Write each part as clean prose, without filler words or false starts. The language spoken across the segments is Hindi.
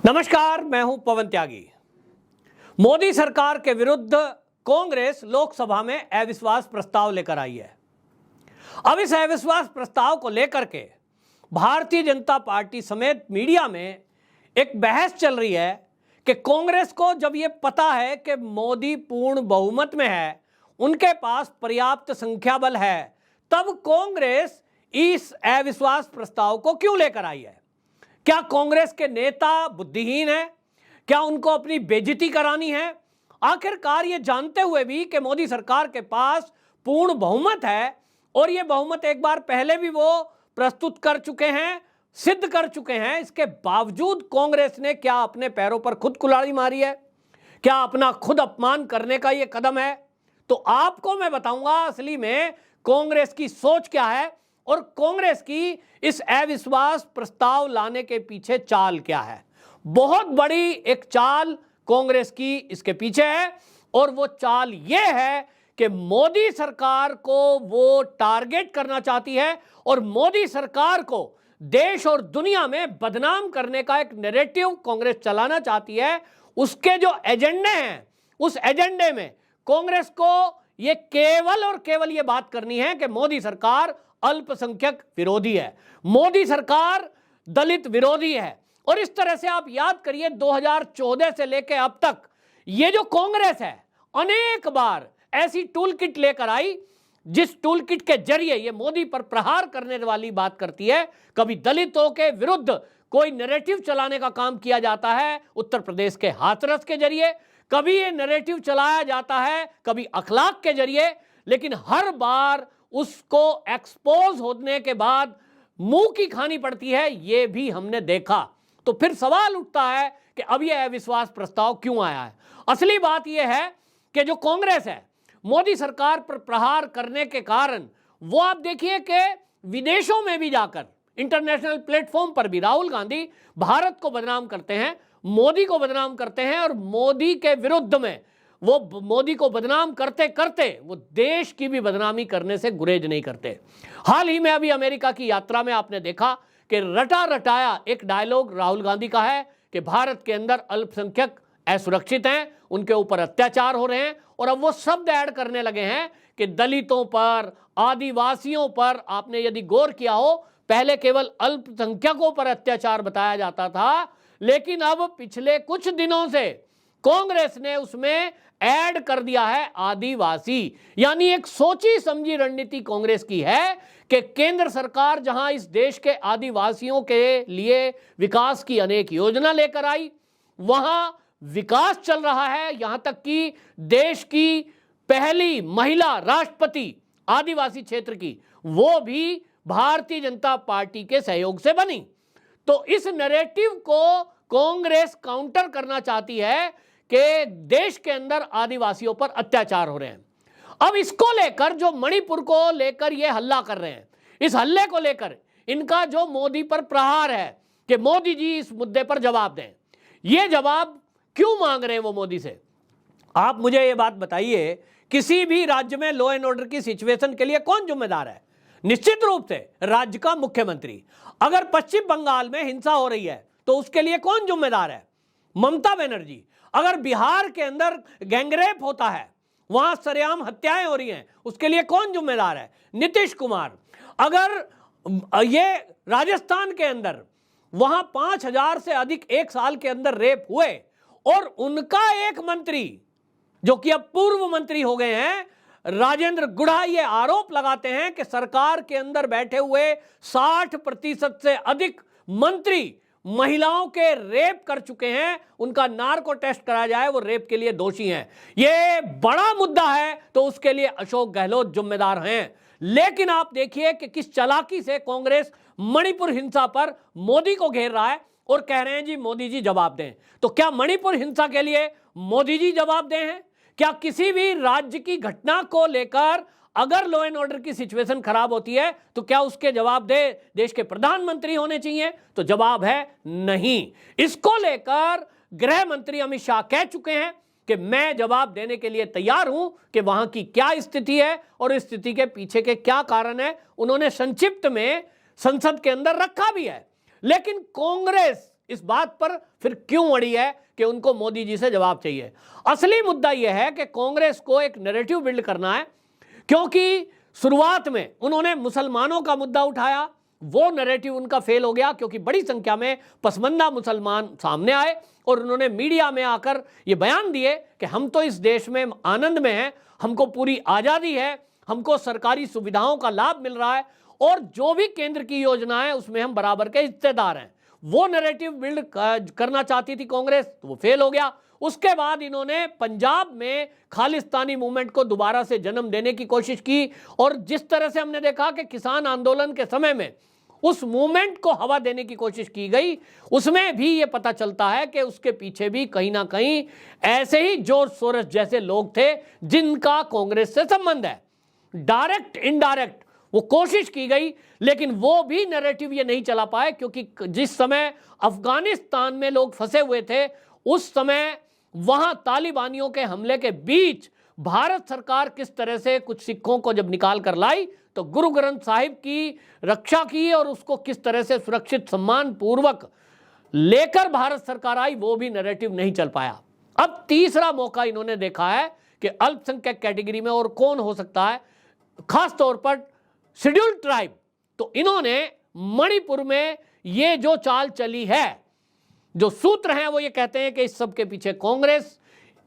नमस्कार, मैं हूं पवन त्यागी। मोदी सरकार के विरुद्ध कांग्रेस लोकसभा में अविश्वास प्रस्ताव लेकर आई है। अब इस अविश्वास प्रस्ताव को लेकर के भारतीय जनता पार्टी समेत मीडिया में एक बहस चल रही है कि कांग्रेस को जब ये पता है कि मोदी पूर्ण बहुमत में है, उनके पास पर्याप्त संख्या बल है, तब कांग्रेस इस अविश्वास प्रस्ताव को क्यों लेकर आई है। क्या कांग्रेस के नेता बुद्धिहीन हैं? क्या उनको अपनी बेइज्जती करानी है? आखिरकार ये जानते हुए भी कि मोदी सरकार के पास पूर्ण बहुमत है और ये बहुमत एक बार पहले भी वो प्रस्तुत कर चुके हैं, सिद्ध कर चुके हैं, इसके बावजूद कांग्रेस ने क्या अपने पैरों पर खुद कुल्हाड़ी मारी है? क्या अपना खुद अपमान करने का ये कदम है? तो आपको मैं बताऊंगा असली में कांग्रेस की सोच क्या है और कांग्रेस की इस अविश्वास प्रस्ताव लाने के पीछे चाल क्या है। बहुत बड़ी एक चाल कांग्रेस की इसके पीछे है और वो चाल ये है कि मोदी सरकार को वो टारगेट करना चाहती है और मोदी सरकार को देश और दुनिया में बदनाम करने का एक नैरेटिव कांग्रेस चलाना चाहती है। उसके जो एजेंडे हैं, उस एजेंडे में कांग्रेस को ये केवल और केवल ये बात करनी है कि मोदी सरकार अल्पसंख्यक विरोधी है, मोदी सरकार दलित विरोधी है। और इस तरह से आप याद करिए 2014 से लेकर अब तक ये जो कांग्रेस है अनेक बार ऐसी टूल किट लेकर आई जिस टूल किट के जरिए ये मोदी पर प्रहार करने वाली बात करती है। कभी दलितों के विरुद्ध कोई नैरेटिव चलाने का काम किया जाता है उत्तर प्रदेश के हाथरस के जरिए, कभी ये नैरेटिव चलाया जाता है कभी अखलाक के जरिए, लेकिन हर बार उसको एक्सपोज होने के बाद मुंह की खानी पड़ती है, ये भी हमने देखा। तो फिर सवाल उठता है कि अब यह अविश्वास प्रस्ताव क्यों आया है। असली बात यह है कि जो कांग्रेस है मोदी सरकार पर प्रहार करने के कारण वो आप देखिए कि विदेशों में भी जाकर इंटरनेशनल प्लेटफॉर्म पर भी राहुल गांधी भारत को बदनाम करते हैं, मोदी को बदनाम करते हैं और मोदी के विरुद्ध में वो मोदी को बदनाम करते करते वो देश की भी बदनामी करने से गुरेज नहीं करते। हाल ही में अभी अमेरिका की यात्रा में आपने देखा कि रटा रटाया एक डायलॉग राहुल गांधी का है कि भारत के अंदर अल्पसंख्यक असुरक्षित हैं, उनके ऊपर अत्याचार हो रहे हैं और अब वो शब्द ऐड करने लगे हैं कि दलितों पर, आदिवासियों पर। आपने यदि गौर किया हो, पहले केवल अल्पसंख्यकों पर अत्याचार बताया जाता था, लेकिन अब पिछले कुछ दिनों से कांग्रेस ने उसमें ऐड कर दिया है आदिवासी। यानी एक सोची समझी रणनीति कांग्रेस की है कि केंद्र सरकार जहां इस देश के आदिवासियों के लिए विकास की अनेक योजना लेकर आई, वहां विकास चल रहा है। यहां तक कि देश की पहली महिला राष्ट्रपति आदिवासी क्षेत्र की वो भी भारतीय जनता पार्टी के सहयोग से बनी। तो इस नैरेटिव को कांग्रेस काउंटर करना चाहती है कि देश के अंदर आदिवासियों पर अत्याचार हो रहे हैं। अब इसको लेकर जो मणिपुर को लेकर ये हल्ला कर रहे हैं, इस हल्ले को लेकर इनका जो मोदी पर प्रहार है कि मोदी जी इस मुद्दे पर जवाब दें। ये जवाब क्यों मांग रहे हैं वो मोदी से? आप मुझे ये बात बताइए, किसी भी राज्य में लॉ एंड ऑर्डर की सिचुएशन के लिए कौन जिम्मेदार है? निश्चित रूप से राज्य का मुख्यमंत्री। अगर पश्चिम बंगाल में हिंसा हो रही है तो उसके लिए कौन जिम्मेदार है? ममता बनर्जी। अगर बिहार के अंदर गैंगरेप होता है, वहां सरेआम हत्याएं हो रही हैं, उसके लिए कौन जिम्मेदार है? नीतीश कुमार। अगर ये राजस्थान के अंदर वहां 5000 से अधिक एक साल के अंदर रेप हुए और उनका एक मंत्री जो कि अब पूर्व मंत्री हो गए हैं, राजेंद्र गुढ़ा, ये आरोप लगाते हैं कि सरकार के अंदर बैठे हुए 60% से अधिक मंत्री महिलाओं के रेप कर चुके हैं, उनका नार्को टेस्ट कराया जाए, वो रेप के लिए दोषी हैं। ये बड़ा मुद्दा है तो उसके लिए अशोक गहलोत जिम्मेदार हैं। लेकिन आप देखिए कि किस चालाकी से कांग्रेस मणिपुर हिंसा पर मोदी को घेर रहा है और कह रहे हैं जी मोदी जी जवाब दें। तो क्या मणिपुर हिंसा के लिए मोदी जी जवाब दें हैं? क्या किसी भी राज्य की घटना को लेकर अगर लॉ एंड ऑर्डर की सिचुएशन खराब होती है तो क्या उसके जवाब दे देश के प्रधानमंत्री होने चाहिए? तो जवाब है नहीं। इसको लेकर गृह मंत्री अमित शाह कह चुके हैं कि मैं जवाब देने के लिए तैयार हूं कि वहां की क्या स्थिति है और इस स्थिति के पीछे के क्या कारण है। उन्होंने संक्षिप्त में संसद के अंदर रखा भी है। लेकिन कांग्रेस इस बात पर फिर क्यों अड़ी है कि उनको मोदी जी से जवाब चाहिए। असली मुद्दा यह है कि कांग्रेस को एक नैरेटिव बिल्ड करना है, क्योंकि शुरुआत में उन्होंने मुसलमानों का मुद्दा उठाया, वो नैरेटिव उनका फेल हो गया क्योंकि बड़ी संख्या में पसमंदा मुसलमान सामने आए और उन्होंने मीडिया में आकर ये बयान दिए कि हम तो इस देश में आनंद में हैं, हमको पूरी आज़ादी है, हमको सरकारी सुविधाओं का लाभ मिल रहा है और जो भी केंद्र की योजना है उसमें हम बराबर के हिस्सेदार हैं। वो नैरेटिव बिल्ड करना चाहती थी कांग्रेस, तो वो फेल हो गया। उसके बाद इन्होंने पंजाब में खालिस्तानी मूवमेंट को दोबारा से जन्म देने की कोशिश की और जिस तरह से हमने देखा कि किसान आंदोलन के समय में उस मूवमेंट को हवा देने की कोशिश की गई, उसमें भी ये पता चलता है कि उसके पीछे भी कहीं ना कहीं ऐसे ही जॉर्ज सोरोस जैसे लोग थे जिनका कांग्रेस से संबंध है। डायरेक्ट इनडायरेक्ट वो कोशिश की गई, लेकिन वो भी नैरेटिव ये नहीं चला पाए, क्योंकि जिस समय अफगानिस्तान में लोग फंसे हुए थे उस समय वहां तालिबानियों के हमले के बीच भारत सरकार किस तरह से कुछ सिखों को जब निकाल कर लाई तो गुरु ग्रंथ साहिब की रक्षा की और उसको किस तरह से सुरक्षित सम्मान पूर्वक लेकर भारत सरकार आई, वो भी नैरेटिव नहीं चल पाया। अब तीसरा मौका इन्होंने देखा है कि अल्पसंख्यक कैटेगरी में और कौन हो सकता है, खास तौर पर शेड्यूल्ड ट्राइब। तो इन्होंने मणिपुर में ये जो चाल चली है, जो सूत्र हैं वो ये कहते हैं कि इस सब के पीछे कांग्रेस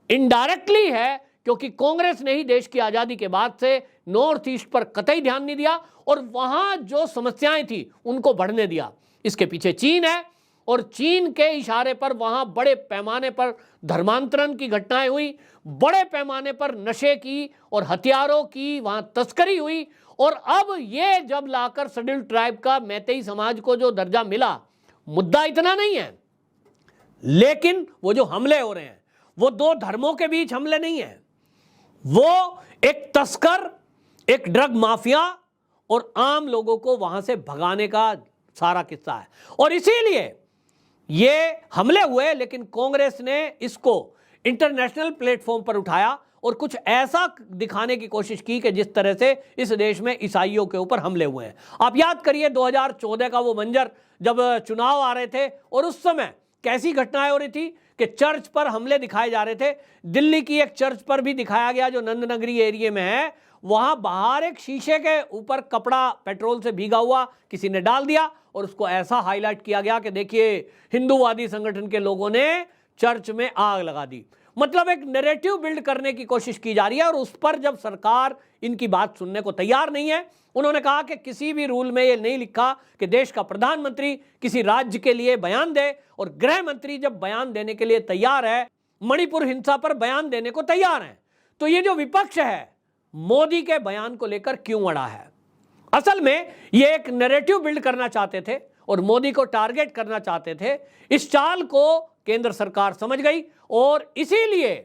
इनडायरेक्टली है, क्योंकि कांग्रेस ने ही देश की आजादी के बाद से नॉर्थ ईस्ट पर कतई ध्यान नहीं दिया और वहां जो समस्याएं थी उनको बढ़ने दिया। इसके पीछे चीन है और चीन के इशारे पर वहां बड़े पैमाने पर धर्मांतरण की घटनाएं हुई, बड़े पैमाने पर नशे की और हथियारों की वहां तस्करी हुई। और अब ये जब लाकर शेड्यूल्ड ट्राइब का मैतेई समाज को जो दर्जा मिला, मुद्दा इतना नहीं है, लेकिन वो जो हमले हो रहे हैं वो दो धर्मों के बीच हमले नहीं है, वो एक तस्कर, एक ड्रग माफिया और आम लोगों को वहां से भगाने का सारा किस्सा है। और इसीलिए ये हमले हुए, लेकिन कांग्रेस ने इसको इंटरनेशनल प्लेटफॉर्म पर उठाया और कुछ ऐसा दिखाने की कोशिश की कि जिस तरह से इस देश में ईसाइयों के ऊपर हमले हुए हैं। आप याद करिए 2014 का वो मंजर जब चुनाव आ रहे थे और उस समय कैसी घटनाएं हो रही थी कि चर्च पर हमले दिखाए जा रहे थे। दिल्ली की एक चर्च पर भी दिखाया गया जो नंदनगरी एरिया में है, वहां बाहर एक शीशे के ऊपर कपड़ा पेट्रोल से भीगा हुआ किसी ने डाल दिया और उसको ऐसा हाईलाइट किया गया कि देखिए हिंदूवादी संगठन के लोगों ने चर्च में आग लगा दी। मतलब एक नैरेटिव बिल्ड करने की कोशिश की जा रही है और उस पर जब सरकार इनकी बात सुनने को तैयार नहीं है, उन्होंने कहा कि किसी भी रूल में ये नहीं लिखा कि देश का प्रधानमंत्री किसी राज्य के लिए बयान दे, और गृह मंत्री जब बयान देने के लिए तैयार है, मणिपुर हिंसा पर बयान देने को तैयार है, तो ये जो विपक्ष है मोदी के बयान को लेकर क्यों अड़ा है? असल में ये एक नैरेटिव बिल्ड करना चाहते थे और मोदी को टारगेट करना चाहते थे। इस चाल को केंद्र सरकार समझ गई और इसीलिए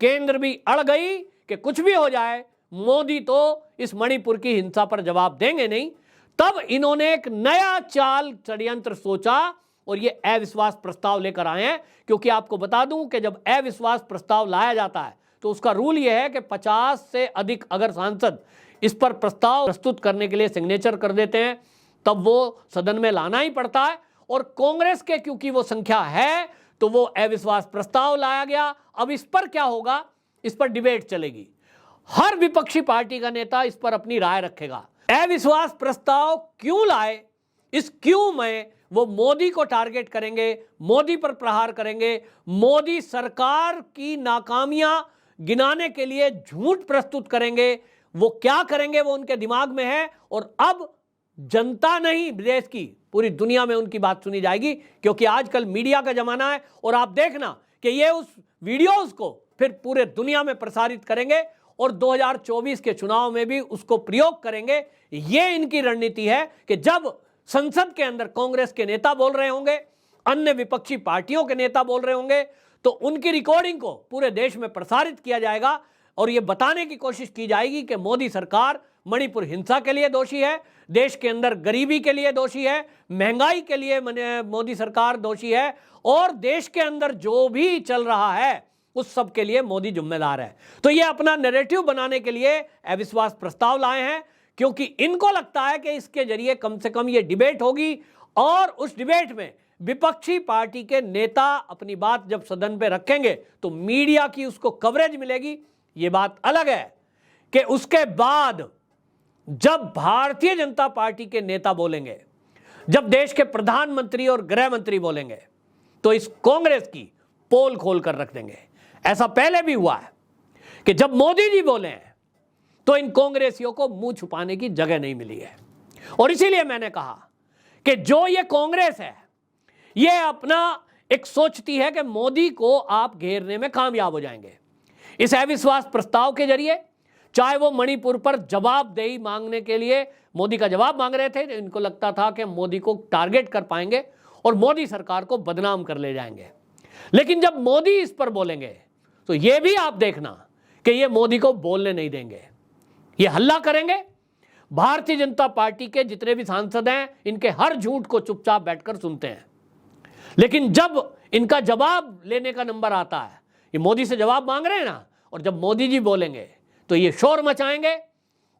केंद्र भी अड़ गई कि कुछ भी हो जाए मोदी तो इस मणिपुर की हिंसा पर जवाब देंगे नहीं। तब इन्होंने एक नया चाल षड्यंत्र सोचा और ये अविश्वास प्रस्ताव लेकर आए हैं। क्योंकि आपको बता दूं कि जब अविश्वास प्रस्ताव लाया जाता है तो उसका रूल यह है कि 50 से अधिक अगर सांसद इस पर प्रस्ताव प्रस्तुत करने के लिए सिग्नेचर कर देते हैं तब वो सदन में लाना ही पड़ता है। और कांग्रेस के क्योंकि वो संख्या है तो वो अविश्वास प्रस्ताव लाया गया। अब इस पर क्या होगा, इस पर डिबेट चलेगी, हर विपक्षी पार्टी का नेता इस पर अपनी राय रखेगा। अविश्वास प्रस्ताव क्यों लाए, इस क्यों में वो मोदी को टारगेट करेंगे, मोदी पर प्रहार करेंगे, मोदी सरकार की नाकामियां गिनाने के लिए झूठ प्रस्तुत करेंगे। वो क्या करेंगे वो उनके दिमाग में है और अब जनता नहीं देश की पूरी दुनिया में उनकी बात सुनी जाएगी, क्योंकि आजकल मीडिया का जमाना है। और आप देखना कि ये उस वीडियोस को फिर पूरे दुनिया में प्रसारित करेंगे और 2024 के चुनाव में भी उसको प्रयोग करेंगे। ये इनकी रणनीति है कि जब संसद के अंदर कांग्रेस के नेता बोल रहे होंगे, अन्य विपक्षी पार्टियों के नेता बोल रहे होंगे, तो उनकी रिकॉर्डिंग को पूरे देश में प्रसारित किया जाएगा और ये बताने की कोशिश की जाएगी कि मोदी सरकार मणिपुर हिंसा के लिए दोषी है, देश के अंदर गरीबी के लिए दोषी है, महंगाई के लिए मोदी सरकार दोषी है और देश के अंदर जो भी चल रहा है उस सब के लिए मोदी जिम्मेदार है। तो ये अपना नैरेटिव बनाने के लिए अविश्वास प्रस्ताव लाए हैं, क्योंकि इनको लगता है कि इसके जरिए कम से कम ये डिबेट होगी और उस डिबेट में विपक्षी पार्टी के नेता अपनी बात जब सदन पे रखेंगे तो मीडिया की उसको कवरेज मिलेगी। ये बात अलग है कि उसके बाद जब भारतीय जनता पार्टी के नेता बोलेंगे, जब देश के प्रधानमंत्री और गृह मंत्री बोलेंगे, तो इस कांग्रेस की पोल खोल कर रख देंगे। ऐसा पहले भी हुआ है कि जब मोदी जी बोले हैं तो इन कांग्रेसियों को मुंह छुपाने की जगह नहीं मिली है। और इसीलिए मैंने कहा कि जो ये कांग्रेस है, ये अपना एक सोचती है कि मोदी को आप घेरने में कामयाब हो जाएंगे। इस अविश्वास प्रस्ताव के जरिए, चाहे वो मणिपुर पर जवाबदेही मांगने के लिए मोदी का जवाब मांग रहे थे, इनको लगता था कि मोदी को टारगेट कर पाएंगे और मोदी सरकार को बदनाम कर ले जाएंगे। लेकिन जब मोदी इस पर बोलेंगे तो ये भी आप देखना कि ये मोदी को बोलने नहीं देंगे, ये हल्ला करेंगे। भारतीय जनता पार्टी के जितने भी सांसद हैं, इनके हर झूठ को चुपचाप बैठकर सुनते हैं। लेकिन जब इनका जवाब लेने का नंबर आता है, ये मोदी से जवाब मांग रहे हैं ना, और जब मोदी जी बोलेंगे तो ये शोर मचाएंगे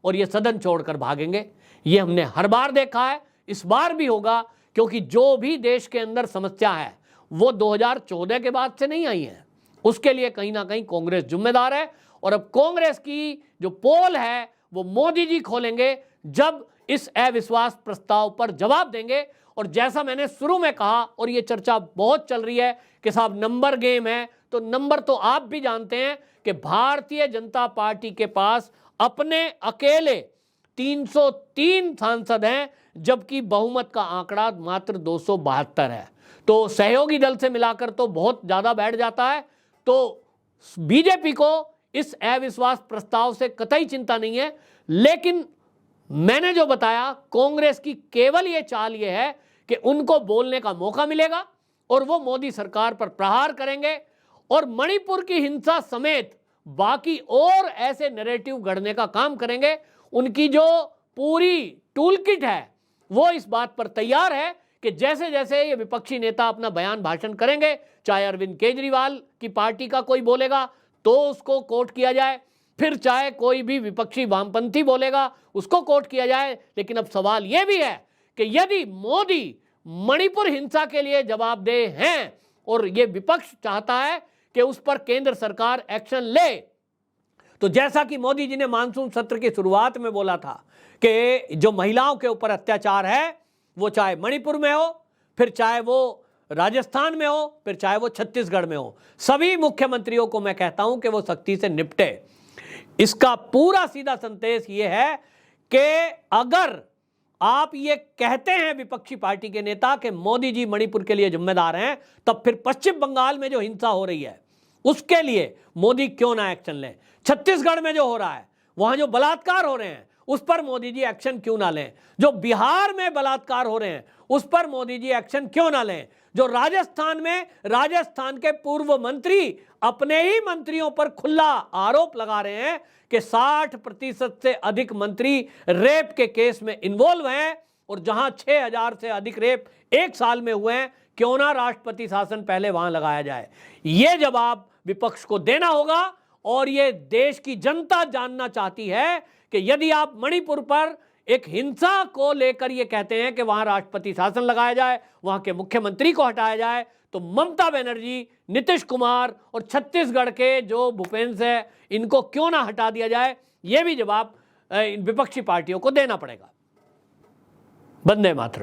और ये सदन छोड़कर भागेंगे। ये हमने हर बार देखा है, इस बार भी होगा, क्योंकि जो भी देश के अंदर समस्या है वो 2014 के बाद से नहीं आई है। उसके लिए कहीं ना कहीं कांग्रेस जिम्मेदार है। और अब कांग्रेस की जो पोल है वो मोदी जी खोलेंगे जब इस अविश्वास प्रस्ताव पर जवाब देंगे। और जैसा मैंने शुरू में कहा, और ये चर्चा बहुत चल रही है कि साहब नंबर गेम है, तो नंबर तो आप भी जानते हैं कि भारतीय जनता पार्टी के पास अपने अकेले 303 सांसद हैं, जबकि बहुमत का आंकड़ा मात्र 272 है। तो सहयोगी दल से मिलाकर तो बहुत ज्यादा बैठ जाता है। तो बीजेपी को इस अविश्वास प्रस्ताव से कतई चिंता नहीं है। लेकिन मैंने जो बताया, कांग्रेस की केवल ये चाल ये है कि उनको बोलने का मौका मिलेगा और वो मोदी सरकार पर प्रहार करेंगे और मणिपुर की हिंसा समेत बाकी और ऐसे नैरेटिव गढ़ने का काम करेंगे। उनकी जो पूरी टूल किट है वो इस बात पर तैयार है कि जैसे जैसे ये विपक्षी नेता अपना बयान भाषण करेंगे, चाहे अरविंद केजरीवाल की पार्टी का कोई बोलेगा तो उसको कोट किया जाए, फिर चाहे कोई भी विपक्षी वामपंथी बोलेगा उसको कोट किया जाए। लेकिन अब सवाल यह भी है कि यदि मोदी मणिपुर हिंसा के लिए जवाबदेह हैं और ये विपक्ष चाहता है कि उस पर केंद्र सरकार एक्शन ले, तो जैसा कि मोदी जी ने मानसून सत्र की शुरुआत में बोला था कि जो महिलाओं के ऊपर अत्याचार है, वो चाहे मणिपुर में हो, फिर चाहे वो राजस्थान में हो, फिर चाहे वो छत्तीसगढ़ में हो, सभी मुख्यमंत्रियों को मैं कहता हूं कि वो सख्ती से निपटे। इसका पूरा सीधा संदेश ये है कि अगर आप ये कहते हैं विपक्षी पार्टी के नेता कि मोदी जी मणिपुर के लिए जिम्मेदार हैं, तब फिर पश्चिम बंगाल में जो हिंसा हो रही है उसके लिए मोदी क्यों ना एक्शन लें। छत्तीसगढ़ में जो हो रहा है, वहां जो बलात्कार हो रहे हैं उस पर मोदी जी एक्शन क्यों ना लें। जो बिहार में बलात्कार हो रहे हैं उस पर मोदी जी एक्शन क्यों ना लें। जो राजस्थान में, राजस्थान के पूर्व मंत्री अपने ही मंत्रियों पर खुला आरोप लगा रहे हैं कि 60% से अधिक मंत्री रेप के केस में इन्वॉल्व हैं, और जहां 6000 से अधिक रेप एक साल में हुए हैं, क्यों ना राष्ट्रपति शासन पहले वहां लगाया जाए। यह जवाब विपक्ष को देना होगा। और यह देश की जनता जानना चाहती है कि यदि आप मणिपुर पर एक हिंसा को लेकर ये कहते हैं कि वहां राष्ट्रपति शासन लगाया जाए, वहां के मुख्यमंत्री को हटाया जाए, तो ममता बनर्जी, नीतीश कुमार और छत्तीसगढ़ के जो भूपेंद्र है, इनको क्यों ना हटा दिया जाए। यह भी जवाब विपक्षी पार्टियों को देना पड़ेगा। वंदे मातरम।